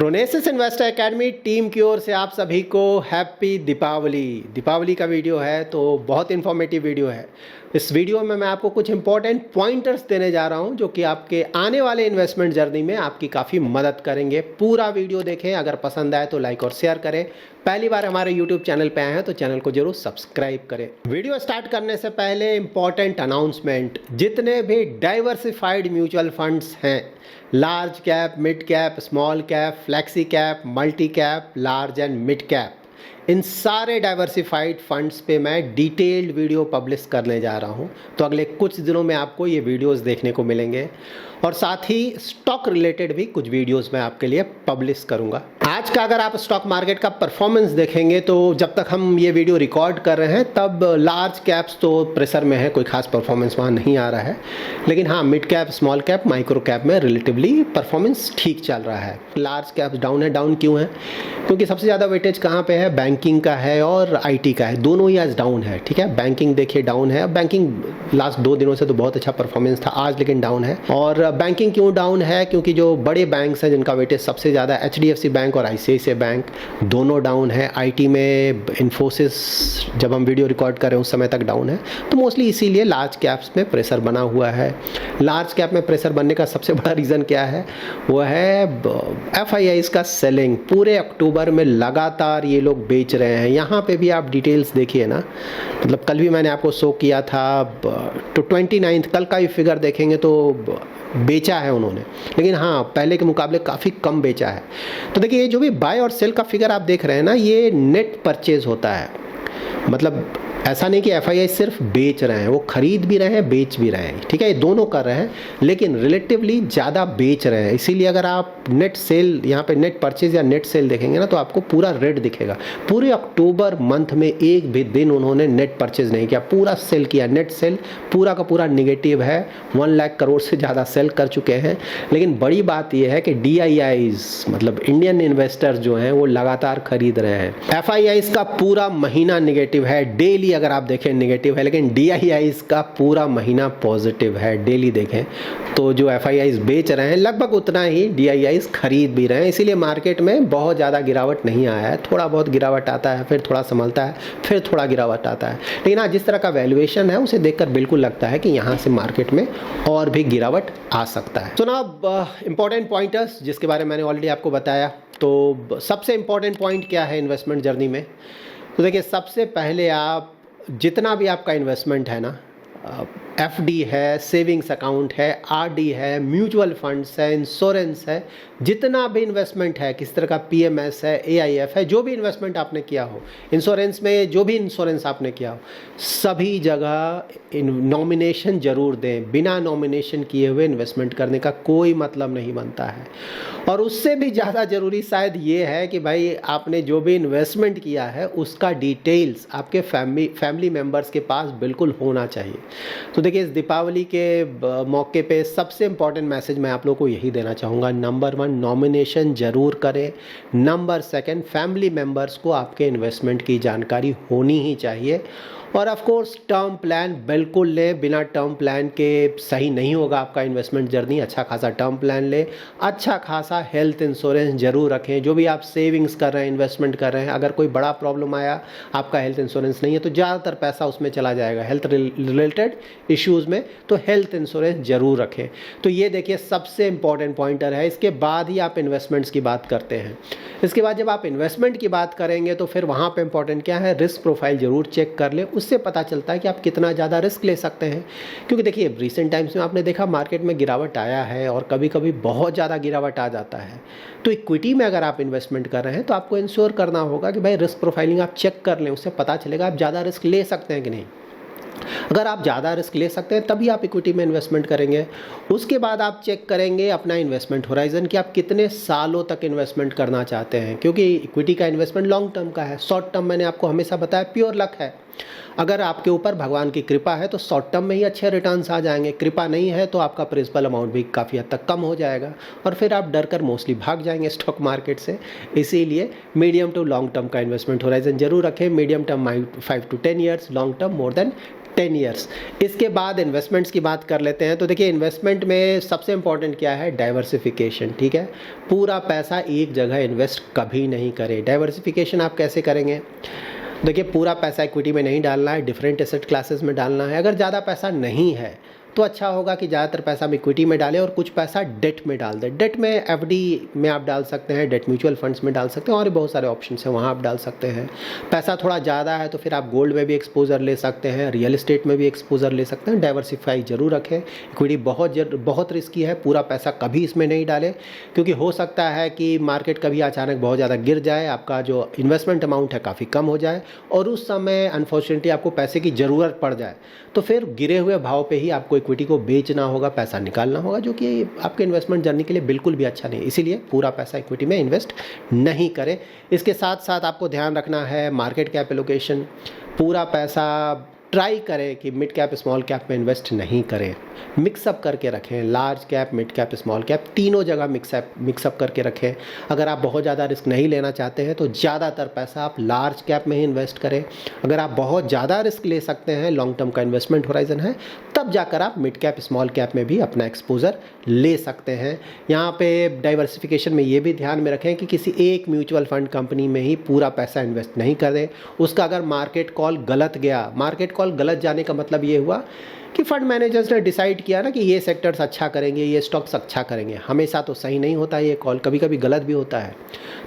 प्रोनेसिस investor academy team की ओर से आप सभी को हैप्पी दीपावली। दीपावली का वीडियो है तो बहुत इन्फॉर्मेटिव वीडियो है। इस वीडियो में मैं आपको कुछ इंपॉर्टेंट पॉइंटर्स देने जा रहा हूं जो कि आपके आने वाले इन्वेस्टमेंट जर्नी में आपकी काफ़ी मदद करेंगे। पूरा वीडियो देखें, अगर पसंद आए तो लाइक और शेयर करें। पहली बार हमारे YouTube चैनल पे आए हैं तो चैनल को जरूर सब्सक्राइब करें। वीडियो स्टार्ट करने से पहले इंपॉर्टेंट अनाउंसमेंट, जितने भी डाइवर्सिफाइड म्यूचुअल फंड्स हैं, large cap, mid cap, small cap, flexi cap, multi cap, large and mid cap, इन सारे डाइवर्सिफाइड फंड्स पे मैं डिटेल्ड वीडियो पब्लिश करने जा रहा हूं। तो अगले कुछ दिनों में आपको ये वीडियोस देखने को मिलेंगे और साथ ही स्टॉक रिलेटेड भी कुछ वीडियोस मैं आपके लिए पब्लिश करूंगा। आज का अगर आप स्टॉक मार्केट का परफॉर्मेंस देखेंगे तो जब तक हम ये वीडियो रिकॉर्ड कर रहे हैं तब लार्ज कैप्स तो प्रेशर में है, कोई खास परफॉर्मेंस वहाँ नहीं आ रहा है। लेकिन हाँ, mid cap, small cap, micro cap में रिलेटिवली परफॉर्मेंस ठीक चल रहा है। लार्ज कैप्स डाउन है। डाउन क्यों है? क्योंकि सबसे ज़्यादा वेटेज कहाँ पे है? बैंकिंग का है और IT का है। दोनों ही आज डाउन है। ठीक है, बैंकिंग देखिए डाउन है। बैंकिंग लास्ट 2 दिनों से तो बहुत अच्छा परफॉर्मेंस था, आज लेकिन डाउन है। और बैंकिंग क्यों डाउन है? क्योंकि जो बड़े बैंक्स हैं जिनका वेटेज सबसे ज़्यादा, HDFC बैंक और ICICI बैंक, दोनों डाउन है। IT में इन्फोसिस जब हम वीडियो रिकॉर्ड कर रहे हैं उस समय तक डाउन है। तो मोस्टली इसीलिए लार्ज कैप्स में प्रेशर बना हुआ है। लार्ज कैप में प्रेशर बनने का सबसे बड़ा रीज़न क्या है? वो है FIIs का सेलिंग। पूरे अक्टूबर में लगातार ये लोग बेच रहे हैं। यहाँ पे भी आप डिटेल्स देखिए ना, मतलब कल भी मैंने आपको शो किया था, तो 29 कल का ही फिगर देखेंगे तो बेचा है उन्होंने, लेकिन हाँ पहले के मुकाबले काफ़ी कम बेचा है। तो देखिए, ये जो भी बाय और सेल का फिगर आप देख रहे हैं ना, ये नेट परचेज होता है। मतलब ऐसा नहीं कि FII सिर्फ बेच रहे हैं, वो खरीद भी रहे हैं, बेच भी रहे हैं। ठीक है, ये दोनों कर रहे हैं, लेकिन रिलेटिवली ज़्यादा बेच रहे हैं। इसीलिए अगर आप नेट सेल, यहाँ पे नेट परचेज या नेट सेल देखेंगे ना तो आपको पूरा रेड दिखेगा। पूरे अक्टूबर मंथ में एक भी दिन उन्होंने नेट परचेज नहीं किया, पूरा सेल किया। नेट सेल पूरा का पूरा निगेटिव है। 1 लाख करोड़ से ज़्यादा सेल कर चुके हैं। लेकिन बड़ी बात यह है कि DIIs, मतलब इंडियन इन्वेस्टर्स जो हैं, वो लगातार खरीद रहे हैं। FIIs का पूरा महीना निगेटिव है, डेली अगर आप देखें नेगेटिव है, लेकिन DIIs का पूरा महीना पॉजिटिव है। डेली देखें तो जो FIIs बेच रहे हैं लगभग उतना ही DIIs खरीद भी रहे हैं। इसीलिए मार्केट में बहुत ज़्यादा गिरावट नहीं आया है। थोड़ा बहुत गिरावट आता है, फिर थोड़ा संभलता है, फिर थोड़ा गिरावट आता है। लेकिन हाँ, जिस तरह का वैल्यूएशन है उसे देखकर बिल्कुल लगता है कि यहाँ से मार्केट में और भी गिरावट आ सकता है। तो ना इंपॉर्टेंट पॉइंटर्स जिसके बारे में मैंने ऑलरेडी आपको बताया। तो सबसे इंपॉर्टेंट पॉइंट क्या है इन्वेस्टमेंट जर्नी में? तो देखिए, सबसे पहले आप जितना भी आपका इन्वेस्टमेंट है ना, FD है, सेविंग्स अकाउंट है, RD है, म्यूचुअल फंड्स है, इंश्योरेंस है, जितना भी इन्वेस्टमेंट है, किस तरह का PMS है, AIF है, जो भी इन्वेस्टमेंट आपने किया हो, इंश्योरेंस में जो भी इंश्योरेंस आपने किया हो, सभी जगह नॉमिनेशन जरूर दें। बिना नॉमिनेशन किए हुए इन्वेस्टमेंट करने का कोई मतलब नहीं बनता है। और उससे भी ज़्यादा ज़रूरी शायद ये है कि भाई आपने जो भी इन्वेस्टमेंट किया है उसका डिटेल्स आपके फैमिली मेम्बर्स के पास बिल्कुल होना चाहिए। तो देखिए, इस दीपावली के मौके पे सबसे इम्पॉर्टेंट मैसेज मैं आप लोगों को यही देना चाहूँगा। नंबर 1, नॉमिनेशन ज़रूर करें। नंबर 2, फैमिली मेम्बर्स को आपके इन्वेस्टमेंट की जानकारी होनी ही चाहिए। और ऑफ कोर्स टर्म प्लान बिल्कुल लें। बिना टर्म प्लान के सही नहीं होगा आपका इन्वेस्टमेंट जर्नी। अच्छा खासा टर्म प्लान लें, अच्छा खासा हेल्थ इंश्योरेंस जरूर रखें। जो भी आप सेविंग्स कर रहे हैं, इन्वेस्टमेंट कर रहे हैं, अगर कोई बड़ा प्रॉब्लम आया, आपका हेल्थ इंश्योरेंस नहीं है तो ज़्यादातर पैसा उसमें चला जाएगा हेल्थ रिलेटेड इश्यूज़ में। तो हेल्थ इंश्योरेंस जरूर रखें। तो ये देखिए सबसे इंपॉर्टेंट पॉइंटर है। इसके बाद ही आप इन्वेस्टमेंट्स की बात करते हैं। इसके बाद जब आप इन्वेस्टमेंट की बात करेंगे तो फिर वहाँ पर इंपॉर्टेंट क्या है? रिस्क प्रोफाइल जरूर चेक कर लें। उससे पता चलता है कि आप कितना ज़्यादा रिस्क ले सकते हैं। क्योंकि देखिए, रिसेंट टाइम्स में आपने देखा मार्केट में गिरावट आया है और कभी कभी बहुत ज़्यादा गिरावट आ जाता है। तो इक्विटी में अगर आप इन्वेस्टमेंट कर रहे हैं तो आपको इंश्योर करना होगा कि भाई रिस्क प्रोफाइलिंग आप चेक कर लें। उससे पता चलेगा आप ज़्यादा रिस्क ले सकते हैं कि नहीं। अगर आप ज़्यादा रिस्क ले सकते हैं तभी आप इक्विटी में इन्वेस्टमेंट करेंगे। उसके बाद आप चेक करेंगे अपना इन्वेस्टमेंट होराइजन कि आप कितने सालों तक इन्वेस्टमेंट करना चाहते हैं। क्योंकि इक्विटी का इन्वेस्टमेंट लॉन्ग टर्म का है। शॉर्ट टर्म मैंने आपको हमेशा बताया प्योर लक है। अगर आपके ऊपर भगवान की कृपा है तो शॉर्ट टर्म में ही अच्छे रिटर्न्स आ जाएंगे, कृपा नहीं है तो आपका प्रिंसिपल अमाउंट भी काफ़ी हद तक कम हो जाएगा और फिर आप डर कर मोस्टली भाग जाएंगे स्टॉक मार्केट से। इसीलिए मीडियम टू लॉन्ग टर्म का इन्वेस्टमेंट होराइजन जरूर रखें। Medium term 5 to 10 years, long term more than 10 years. इसके बाद इन्वेस्टमेंट्स की बात कर लेते हैं। तो देखिए इन्वेस्टमेंट में सबसे इंपॉर्टेंट क्या है, डाइवर्सिफिकेशन। ठीक है, पूरा पैसा एक जगह इन्वेस्ट कभी नहीं करें। डाइवर्सिफिकेशन आप कैसे करेंगे, देखिए पूरा पैसा इक्विटी में नहीं डालना है, डिफरेंट एसेट क्लासेस में डालना है। अगर ज़्यादा पैसा नहीं है तो अच्छा होगा कि ज़्यादातर पैसा हम इक्विटी में डालें और कुछ पैसा डेट में डाल दें। डेट में एफडी में आप डाल सकते हैं, डेट म्यूचुअल फंड्स में डाल सकते हैं और भी बहुत सारे ऑप्शन हैं, वहाँ आप डाल सकते हैं। पैसा थोड़ा ज़्यादा है तो फिर आप गोल्ड में भी एक्सपोजर ले सकते हैं, रियल एस्टेट में भी एक्सपोजर ले सकते हैं। डाइवर्सिफाई जरूर रखें। इक्विटी बहुत रिस्की है, पूरा पैसा कभी इसमें नहीं डालें क्योंकि हो सकता है कि मार्केट कभी अचानक बहुत ज़्यादा गिर जाए, आपका जो इन्वेस्टमेंट अमाउंट है काफ़ी कम हो जाए और उस समय अनफॉर्चुनेटली आपको पैसे की ज़रूरत पड़ जाए तो फिर गिरे हुए भाव पे ही आपको इक्विटी को बेचना होगा, पैसा निकालना होगा, जो कि आपके इन्वेस्टमेंट जर्नी के लिए बिल्कुल भी अच्छा नहीं है। इसीलिए पूरा पैसा इक्विटी में इन्वेस्ट नहीं करें। इसके साथ साथ आपको ध्यान रखना है मार्केट कैप एलोकेशन। पूरा पैसा ट्राई करें कि मिड कैप स्मॉल कैप में इन्वेस्ट नहीं करें, मिक्सअप करके रखें। Large cap, mid cap, small cap तीनों जगह मिक्सअप करके रखें। अगर आप बहुत ज़्यादा रिस्क नहीं लेना चाहते हैं तो ज़्यादातर पैसा आप लार्ज कैप में ही इन्वेस्ट करें। अगर आप बहुत ज़्यादा रिस्क ले सकते हैं, लॉन्ग टर्म का इन्वेस्टमेंट होराइजन है, तब जाकर आप मिड कैप, स्मॉल कैप में भी अपना एक्सपोजर ले सकते हैं। यहाँ पे डाइवर्सिफिकेशन में ये भी ध्यान में रखें कि किसी एक म्यूचुअल फंड कंपनी में ही पूरा पैसा इन्वेस्ट नहीं करें। उसका अगर मार्केट कॉल गलत गया, मार्केट कॉल गलत जाने का मतलब ये हुआ कि फंड मैनेजर्स ने डिसाइड किया ना कि ये सेक्टर्स अच्छा करेंगे, ये स्टॉक्स अच्छा करेंगे, हमेशा तो सही नहीं होता है ये कॉल, कभी कभी गलत भी होता है।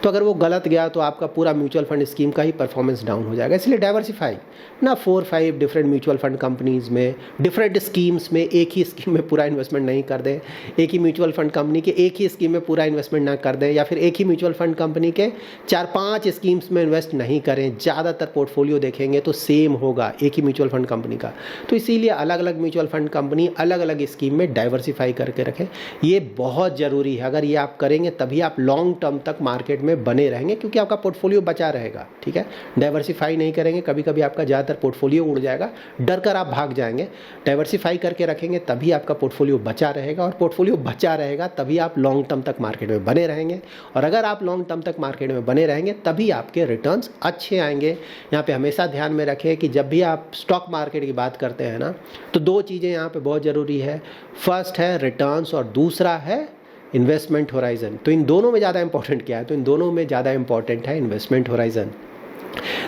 तो अगर वो गलत गया तो आपका पूरा म्यूचुअल फंड स्कीम का ही परफॉर्मेंस डाउन हो जाएगा। इसलिए डाइवर्सिफाई ना 4-5 डिफरेंट म्यूचुअल फंड कंपनीज़ में, डिफरेंट स्कीम्स में एक ही स्कीम में पूरा इन्वेस्टमेंट नहीं कर दें। एक ही म्यूचुअल फंड कंपनी के एक ही स्कीम में पूरा इन्वेस्टमेंट ना कर दें, या फिर एक ही म्यूचुअल फंड कंपनी के 4-5 स्कीम्स में इन्वेस्ट नहीं करें। ज़्यादातर पोर्टफोलियो देखेंगे तो सेम होगा एक ही म्यूचुअल फंड कंपनी का। तो इसीलिए अलग अलग म्यूचुअल फंड कंपनी अलग अलग स्कीम में डाइवर्सिफाई करके रखें। ये बहुत ज़रूरी है। अगर ये आप करेंगे तभी आप लॉन्ग टर्म तक मार्केट में बने रहेंगे, क्योंकि आपका पोर्टफोलियो बचा रहेगा। ठीक है, डाइवर्सिफाई नहीं करेंगे कभी कभी आपका ज़्यादातर पोर्टफोलियो उड़ जाएगा, डर कर आप भाग जाएंगे। डाइवर्सिफाई करके रखेंगे तभी आपका पोर्टफोलियो बचा रहेगा, और पोर्टफोलियो बचा रहेगा तभी आप लॉन्ग टर्म तक मार्केट में बने रहेंगे। और अगर आप लॉन्ग टर्म तक मार्केट में बने रहेंगे तभी आपके रिटर्न्स अच्छे आएंगे। यहाँ पे हमेशा ध्यान में रखें कि जब भी आप स्टॉक मार्केट की बात करते हैं ना, तो दो चीज़ें यहाँ पे बहुत ज़रूरी है। फर्स्ट है रिटर्न्स और दूसरा है इन्वेस्टमेंट होराइजन। तो इन दोनों में ज़्यादा इंपॉर्टेंट क्या है, तो इन दोनों में ज़्यादा इंपॉर्टेंट है इन्वेस्टमेंट होराइजन।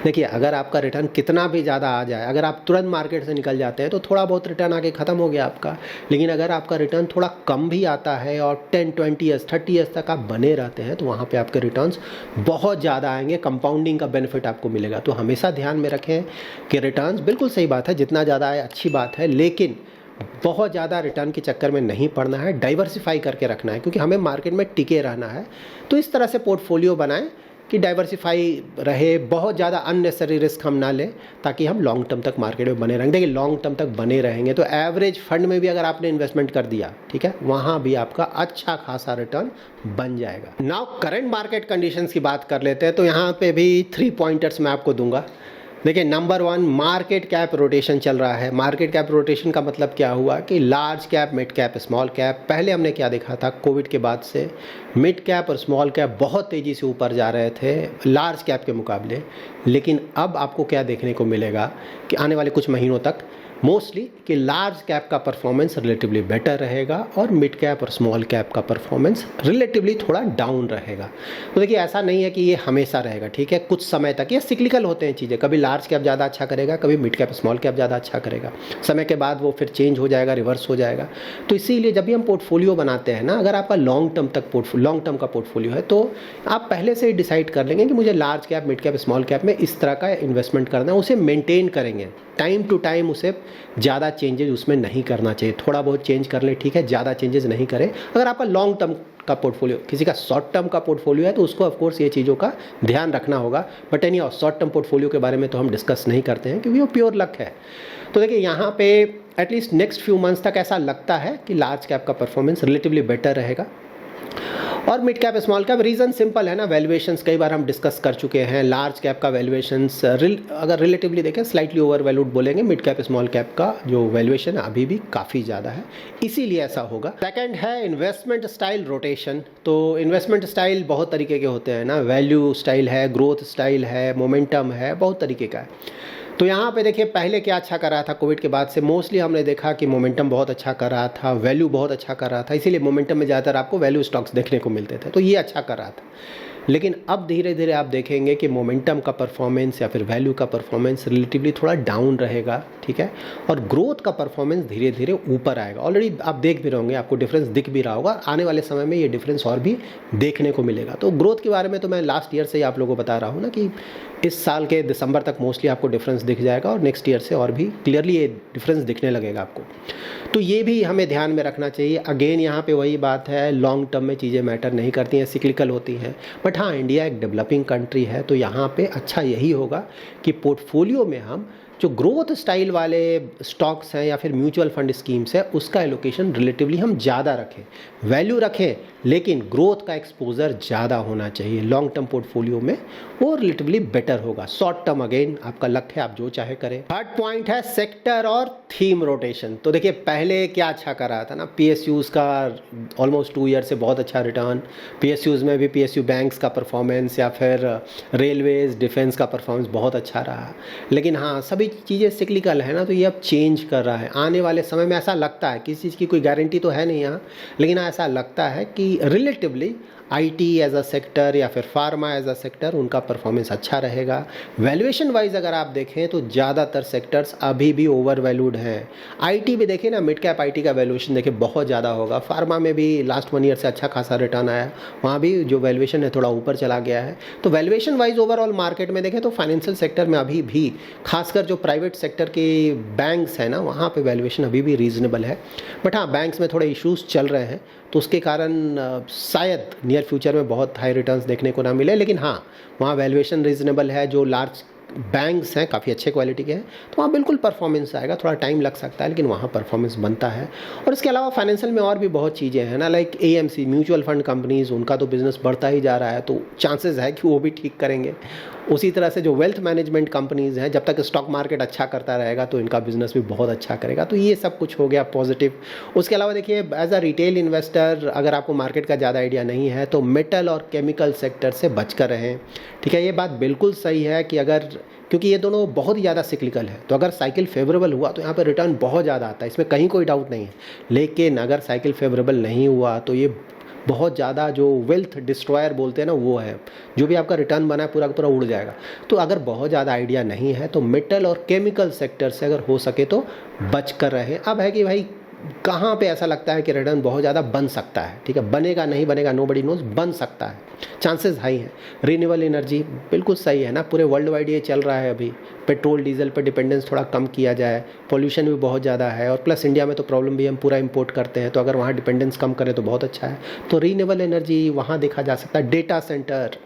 देखिए अगर आपका रिटर्न कितना भी ज़्यादा आ जाए, अगर आप तुरंत मार्केट से निकल जाते हैं तो थोड़ा बहुत रिटर्न आके ख़त्म हो गया आपका। लेकिन अगर आपका रिटर्न थोड़ा कम भी आता है और 10-20 ईयर्स 30 ईयर्स तक आप बने रहते हैं तो वहाँ पे आपके रिटर्न्स बहुत ज़्यादा आएंगे, कंपाउंडिंग का बेनिफिट आपको मिलेगा। तो हमेशा ध्यान में रखें कि रिटर्न्स बिल्कुल सही बात है, जितना ज़्यादा आए अच्छी बात है, लेकिन बहुत ज़्यादा रिटर्न के चक्कर में नहीं पड़ना है। डाइवर्सिफाई करके रखना है, क्योंकि हमें मार्केट में टिके रहना है। तो इस तरह से पोर्टफोलियो बनाएं कि डाइवर्सिफाई रहे, बहुत ज़्यादा अननेसेसरी रिस्क हम ना लें, ताकि हम लॉन्ग टर्म तक मार्केट में बने रहेंगे। देखिए लॉन्ग टर्म तक बने रहेंगे तो एवरेज फंड में भी अगर आपने इन्वेस्टमेंट कर दिया, ठीक है, वहाँ भी आपका अच्छा खासा रिटर्न बन जाएगा। नाउ करंट मार्केट कंडीशंस की बात कर लेते हैं। तो यहाँ पे भी 3 पॉइंटर्स मैं आपको दूंगा। देखिए नंबर 1, मार्केट कैप रोटेशन चल रहा है। मार्केट कैप रोटेशन का मतलब क्या हुआ कि large cap, mid cap, small cap. पहले हमने क्या देखा था, कोविड के बाद से मिड कैप और स्मॉल कैप बहुत तेज़ी से ऊपर जा रहे थे लार्ज कैप के मुकाबले। लेकिन अब आपको क्या देखने को मिलेगा कि आने वाले कुछ महीनों तक मोस्टली कि लार्ज कैप का परफॉर्मेंस रिलेटिवली बेटर रहेगा और मिड कैप और स्मॉल कैप का परफॉर्मेंस रिलेटिवली थोड़ा डाउन रहेगा। तो देखिए ऐसा नहीं है कि ये हमेशा रहेगा, ठीक है, कुछ समय तक ये सिक्लिकल होते हैं चीज़ें। कभी लार्ज कैप ज़्यादा अच्छा करेगा, कभी मिड कैप स्मॉल कैप ज़्यादा अच्छा करेगा, समय के बाद वो फिर चेंज हो जाएगा, रिवर्स हो जाएगा। तो इसीलिए जब भी हम पोर्टफोलियो बनाते हैं ना, अगर आपका लॉन्ग टर्म का पोर्टफोलियो है तो आप पहले से ही डिसाइड कर लेंगे कि मुझे large cap, mid cap, small cap में इस तरह का इन्वेस्टमेंट करना है। उसे मेंटेन करेंगे टाइम टू टाइम, उसे ज़्यादा चेंजेस उसमें नहीं करना चाहिए। थोड़ा बहुत चेंज कर ले, ठीक है, ज़्यादा चेंजेस नहीं करें। अगर आपका लॉन्ग टर्म का पोर्टफोलियो, किसी का शॉर्ट टर्म का पोर्टफोलियो है तो उसको ऑफ कोर्स ये चीज़ों का ध्यान रखना होगा। But any short term portfolio के बारे में तो हम डिस्कस नहीं करते हैं, क्योंकि वो प्योर लक है। तो देखिए यहाँ पे एटलीस्ट नेक्स्ट फ्यू मंथ्स तक ऐसा लगता है कि लार्ज कैप का परफॉर्मेंस रिलेटिवली बेटर रहेगा और mid cap small cap reason simple है ना, वैल्यूएशंस कई बार हम डिस्कस कर चुके हैं। लार्ज कैप का वैल्यूएशंस अगर रिलेटिवली देखें स्लाइटली ओवर वैल्यूड बोलेंगे, मिड कैप स्मॉल कैप का जो वैल्यूएशन है अभी भी काफ़ी ज़्यादा है, इसीलिए ऐसा होगा। सेकंड है इन्वेस्टमेंट स्टाइल रोटेशन। तो इन्वेस्टमेंट स्टाइल बहुत तरीके के होते हैं ना, वैल्यू स्टाइल है, ग्रोथ स्टाइल है, मोमेंटम है, बहुत तरीके का है। तो यहाँ पे देखिए पहले क्या अच्छा कर रहा था, कोविड के बाद से मोस्टली हमने देखा कि मोमेंटम बहुत अच्छा कर रहा था, वैल्यू बहुत अच्छा कर रहा था, इसीलिए मोमेंटम में ज़्यादातर आपको वैल्यू स्टॉक्स देखने को मिलते थे, तो ये अच्छा कर रहा था। लेकिन अब धीरे धीरे आप देखेंगे कि मोमेंटम का परफॉर्मेंस या फिर वैल्यू का परफॉर्मेंस रिलेटिवली थोड़ा डाउन रहेगा, ठीक है, और ग्रोथ का परफॉर्मेंस धीरे धीरे ऊपर आएगा। ऑलरेडी आप देख भी रहे होंगे, आपको डिफरेंस दिख भी रहा होगा, आने वाले समय में ये डिफरेंस और भी देखने को मिलेगा। तो ग्रोथ के बारे में तो मैं लास्ट ईयर से ही आप लोगों को बता रहा हूँ ना कि इस साल के दिसंबर तक मोस्टली आपको डिफरेंस दिख जाएगा और नेक्स्ट ईयर से और भी क्लियरली ये डिफरेंस दिखने लगेगा आपको। तो ये भी हमें ध्यान में रखना चाहिए। अगेन यहाँ पे वही बात है, लॉन्ग टर्म में चीज़ें मैटर नहीं करती हैं, सिक्लिकल होती हैं। बट हाँ, इंडिया एक डेवलपिंग कंट्री है, तो यहाँ पे अच्छा यही होगा कि पोर्टफोलियो में हम जो ग्रोथ स्टाइल वाले स्टॉक्स हैं या फिर म्यूचुअल फंड स्कीम्स है उसका एलोकेशन रिलेटिवली हम ज़्यादा रखें, वैल्यू रखें, लेकिन ग्रोथ का एक्सपोजर ज़्यादा होना चाहिए लॉन्ग टर्म पोर्टफोलियो में, वो रिलेटिवली बेटर होगा। शॉर्ट टर्म अगेन आपका लक है, आप जो चाहे करें। थर्ड पॉइंट है सेक्टर और थीम रोटेशन। तो देखिए पहले क्या अच्छा कर रहा था ना, पीएसयूज़ का ऑलमोस्ट 2 ईयर से बहुत अच्छा रिटर्न, पीएसयूज़ में भी पीएसयू बैंक्स का परफॉर्मेंस या फिर रेलवेज डिफेंस का परफॉर्मेंस बहुत अच्छा रहा। लेकिन हाँ, सभी चीज़ें सिक्लिकल है ना, तो ये अब चेंज कर रहा है। आने वाले समय में ऐसा लगता है, किसी चीज़ की कोई गारंटी तो है नहीं यहाँ, लेकिन ऐसा लगता है कि relatively IT as a sector या फिर फार्मा एज अ सेक्टर उनका परफॉर्मेंस अच्छा रहेगा। वैल्यूएशन वाइज अगर आप देखें तो ज़्यादातर सेक्टर्स अभी भी ओवर वैल्यूड हैं। आईटी भी देखें ना, मिड कैप आईटी का वैल्यूएशन देखें बहुत ज़्यादा होगा। फार्मा में भी लास्ट 1 ईयर से अच्छा खासा रिटर्न आया, वहाँ भी जो वैल्यूएशन है थोड़ा ऊपर चला गया है। तो वैल्यूएशन वाइज ओवरऑल मार्केट में देखें तो फाइनेंशियल सेक्टर में अभी भी, खासकर जो प्राइवेट सेक्टर के बैंक्स हैं ना, वहाँ पर वैल्यूएशन अभी भी रीजनेबल है। बट हाँ, बैंक्स में थोड़े इशूज़ चल रहे हैं, तो उसके कारण शायद नियर फ्यूचर में बहुत हाई रिटर्न्स देखने को ना मिले। लेकिन हाँ, वहाँ वैल्यूएशन रीजनेबल है, जो लार्ज बैंक्स हैं काफ़ी अच्छे क्वालिटी के हैं, तो वहाँ बिल्कुल परफॉर्मेंस आएगा। थोड़ा टाइम लग सकता है लेकिन वहाँ परफॉर्मेंस बनता है। और इसके अलावा फाइनेंशियल में और भी बहुत चीज़ें हैं ना, like AMC mutual fund companies, उनका तो बिज़नेस बढ़ता ही जा रहा है, तो चांसेस है कि वो भी ठीक करेंगे। उसी तरह से जो वेल्थ मैनेजमेंट कंपनीज़ हैं, जब तक स्टॉक मार्केट अच्छा करता रहेगा तो इनका बिज़नेस भी बहुत अच्छा करेगा। तो ये सब कुछ हो गया पॉजिटिव। उसके अलावा देखिए, एज अ रिटेल इन्वेस्टर अगर आपको मार्केट का ज़्यादा आइडिया नहीं है तो मेटल और केमिकल सेक्टर से बच कर रहें, ठीक है। ये बात बिल्कुल सही है कि अगर, क्योंकि ये दोनों बहुत ही ज़्यादा सिक्लिकल है, तो अगर साइकिल फेवरेबल हुआ तो यहाँ पर रिटर्न बहुत ज़्यादा आता है, इसमें कहीं कोई डाउट नहीं है। लेकिन अगर साइकिल फेवरेबल नहीं हुआ तो ये बहुत ज़्यादा जो वेल्थ डिस्ट्रॉयर बोलते हैं ना, वो है, जो भी आपका रिटर्न बना है पूरा का पूरा उड़ जाएगा। तो अगर बहुत ज़्यादा आइडिया नहीं है तो मेटल और केमिकल सेक्टर से अगर हो सके तो बच कर रहे। अब है कि भाई कहाँ पे ऐसा लगता है कि रिटर्न बहुत ज़्यादा बन सकता है, ठीक है, बनेगा नहीं बनेगा नोबडी नोज, बन सकता है, चांसेस हाई हैं। रिन्यूएबल एनर्जी बिल्कुल सही है ना, पूरे वर्ल्ड वाइड ये चल रहा है अभी, पेट्रोल डीजल पर डिपेंडेंस थोड़ा कम किया जाए, पोल्यूशन भी बहुत ज़्यादा है, और प्लस इंडिया में तो प्रॉब्लम भी, हम पूरा इंपोर्ट करते हैं, तो अगर वहाँ डिपेंडेंस कम करें तो बहुत अच्छा है। तो रिन्यूएबल एनर्जी वहाँ देखा जा सकता है। डेटा सेंटर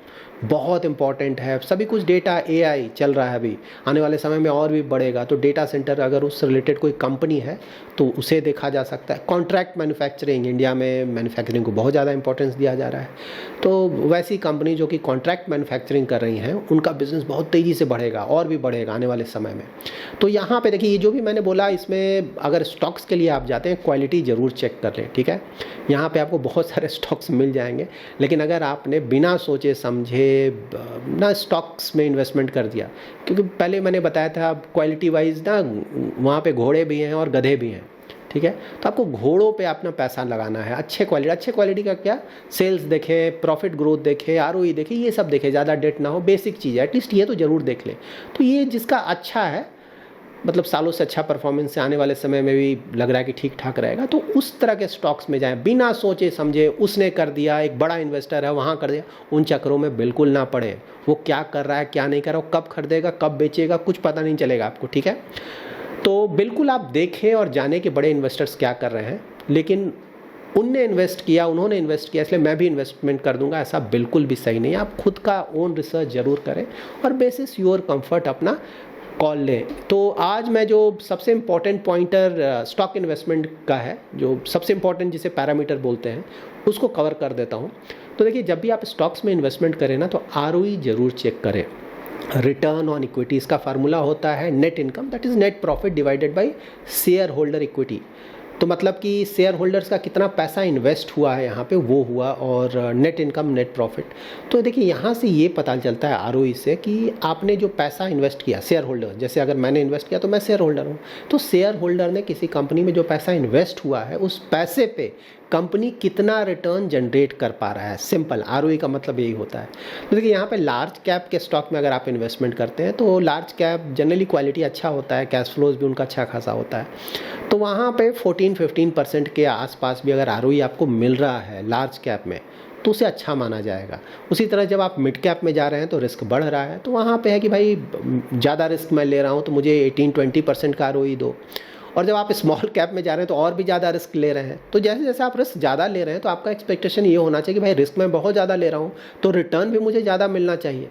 बहुत इंपॉर्टेंट है, सभी कुछ डेटा, एआई चल रहा है अभी, आने वाले समय में और भी बढ़ेगा, तो डेटा सेंटर अगर उससे रिलेटेड कोई कंपनी है तो उसे देखा जा सकता है। कॉन्ट्रैक्ट मैन्युफैक्चरिंग, इंडिया में मैन्युफैक्चरिंग को बहुत ज़्यादा इंपॉर्टेंस दिया जा रहा है, तो वैसी कंपनी जो कि कॉन्ट्रैक्ट मैन्युफैक्चरिंग कर रही हैं उनका बिजनेस बहुत तेज़ी से बढ़ेगा और भी बढ़ेगा आने वाले समय में। तो यहाँ पे देखिए, ये जो भी मैंने बोला, इसमें अगर स्टॉक्स के लिए आप जाते हैं क्वालिटी ज़रूर चेक कर लें, ठीक है। यहाँ पे आपको बहुत सारे स्टॉक्स मिल जाएंगे, लेकिन अगर आपने बिना सोचे समझे ना स्टॉक्स में इन्वेस्टमेंट कर दिया, क्योंकि पहले मैंने बताया था क्वालिटी वाइज ना वहाँ पे घोड़े भी हैं और गधे भी हैं, ठीक है। तो आपको घोड़ों पे अपना पैसा लगाना है, अच्छे क्वालिटी का क्या, सेल्स देखें, प्रॉफिट ग्रोथ देखें, आरओई देखें, ये सब देखें, ज़्यादा डेट ना हो, बेसिक चीज़ है, एटलीस्ट ये तो ज़रूर देख लें। तो ये जिसका अच्छा है, मतलब सालों से अच्छा परफॉर्मेंस है, आने वाले समय में भी लग रहा है कि ठीक ठाक रहेगा, तो उस तरह के स्टॉक्स में जाएं, बिना सोचे समझे। उसने कर दिया, एक बड़ा इन्वेस्टर है वहाँ कर दिया, उन चक्करों में बिल्कुल ना पड़े। वो क्या कर रहा है क्या नहीं कर रहा, कब खरीदेगा कब बेचेगा कुछ पता नहीं चलेगा आपको, ठीक है। तो बिल्कुल आप देखें और जाने कि बड़े इन्वेस्टर्स क्या कर रहे हैं, लेकिन उन्होंने इन्वेस्ट किया इसलिए मैं भी इन्वेस्टमेंट कर दूंगा, ऐसा बिल्कुल भी सही नहीं है। आप खुद का ओन रिसर्च ज़रूर करें और बेसिस योर कंफर्ट अपना कॉल लें। तो आज मैं जो सबसे इम्पॉर्टेंट पॉइंटर स्टॉक इन्वेस्टमेंट का है, जो सबसे इम्पॉर्टेंट जिसे पैरामीटर बोलते हैं, उसको कवर कर देता हूँ। तो देखिए, जब भी आप स्टॉक्स में इन्वेस्टमेंट करें ना, तो आरओई ज़रूर चेक करें। रिटर्न ऑन इक्विटी, इसका फार्मूला होता है net income, that is net profit divided by share holder equity. तो मतलब कि शेयर होल्डर्स का कितना पैसा इन्वेस्ट हुआ है यहाँ पे, वो हुआ, और नेट इनकम, नेट प्रॉफिट। तो देखिए, यहाँ से ये पता चलता है आरओई से कि आपने जो पैसा इन्वेस्ट किया, शेयर होल्डर, जैसे अगर मैंने इन्वेस्ट किया तो मैं शेयर होल्डर हूँ, तो शेयर होल्डर ने किसी कंपनी में जो पैसा इन्वेस्ट हुआ है, उस पैसे पे कंपनी कितना रिटर्न जनरेट कर पा रहा है। सिंपल, आरओई का मतलब यही होता है। तो देखिए, यहाँ पे लार्ज कैप के स्टॉक में अगर आप इन्वेस्टमेंट करते हैं, तो लार्ज कैप जनरली क्वालिटी अच्छा होता है, कैश फ्लोज भी उनका अच्छा खासा होता है, तो वहाँ पे 14-15% के आसपास भी अगर आरओई आपको मिल रहा है लार्ज कैप में, तो उसे अच्छा माना जाएगा। उसी तरह जब आप मिड कैप में जा रहे हैं तो रिस्क बढ़ रहा है, तो वहाँ पे है कि भाई ज़्यादा रिस्क मैं ले रहा हूँ, तो मुझे 18-20% का आरओई दो। और जब आप स्मॉल कैप में जा रहे हैं तो और भी ज़्यादा रिस्क ले रहे हैं। तो जैसे जैसे आप रिस्क ज़्यादा ले रहे हैं, तो आपका एक्सपेक्टेशन ये होना चाहिए कि भाई रिस्क मैं बहुत ज़्यादा ले रहा हूँ, तो रिटर्न भी मुझे ज़्यादा मिलना चाहिए।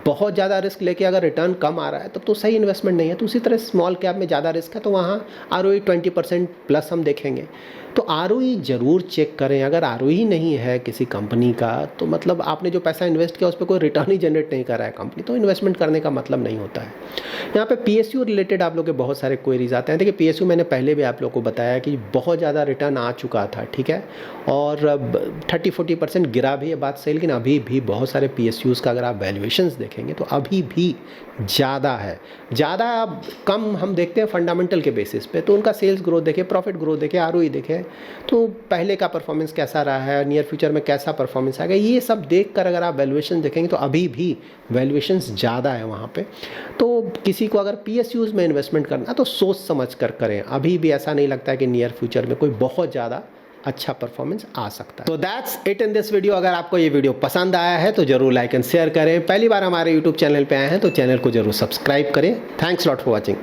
बहुत ज़्यादा रिस्क लेके अगर रिटर्न कम आ रहा है, तब तो सही इन्वेस्टमेंट नहीं है। तो उसी तरह स्मॉल कैप में ज़्यादा रिस्क है, तो वहाँ आरओई 20% प्लस हम देखेंगे। तो आरओई ज़रूर चेक करें। अगर आरओई नहीं है किसी कंपनी का, तो मतलब आपने जो पैसा इन्वेस्ट किया उस पर कोई रिटर्न ही जनरेट नहीं कर रहा है कंपनी, तो इन्वेस्टमेंट करने का मतलब नहीं होता है। यहाँ पे पीएसयू रिलेटेड आप लोग के बहुत सारे क्वेरीज आते हैं। देखिए, पीएसयू मैंने पहले भी आप लोग को बताया कि बहुत ज़्यादा रिटर्न आ चुका था, ठीक है, और 30-40% गिरा भी है, बात सही, लेकिन अभी भी बहुत सारे पीएसयूज़ का अगर आप वैल्यूएशंस देखेंगे तो अभी भी ज़्यादा है। ज़्यादा अब कम हम देखते हैं फंडामेंटल के बेसिस पे, तो उनका सेल्स ग्रोथ देखें, प्रॉफिट ग्रोथ देखें, आरओई देखें, तो पहले का परफॉर्मेंस कैसा रहा है, नियर फ्यूचर में कैसा परफॉर्मेंस आएगा, ये सब देखकर अगर आप वैल्यूएशन देखेंगे तो अभी भी वैल्यूएशंस ज़्यादा है वहाँ पे। तो किसी को अगर पीएसयूज़ में इन्वेस्टमेंट करना तो सोच समझ कर करें। अभी भी ऐसा नहीं लगता है कि नियर फ्यूचर में कोई बहुत ज़्यादा अच्छा परफॉर्मेंस आ सकता है। तो that's it in this video. अगर आपको ये वीडियो पसंद आया है तो जरूर लाइक एंड शेयर करें। पहली बार हमारे यूट्यूब चैनल पे आए हैं तो चैनल को जरूर सब्सक्राइब करें। Thanks lot for watching.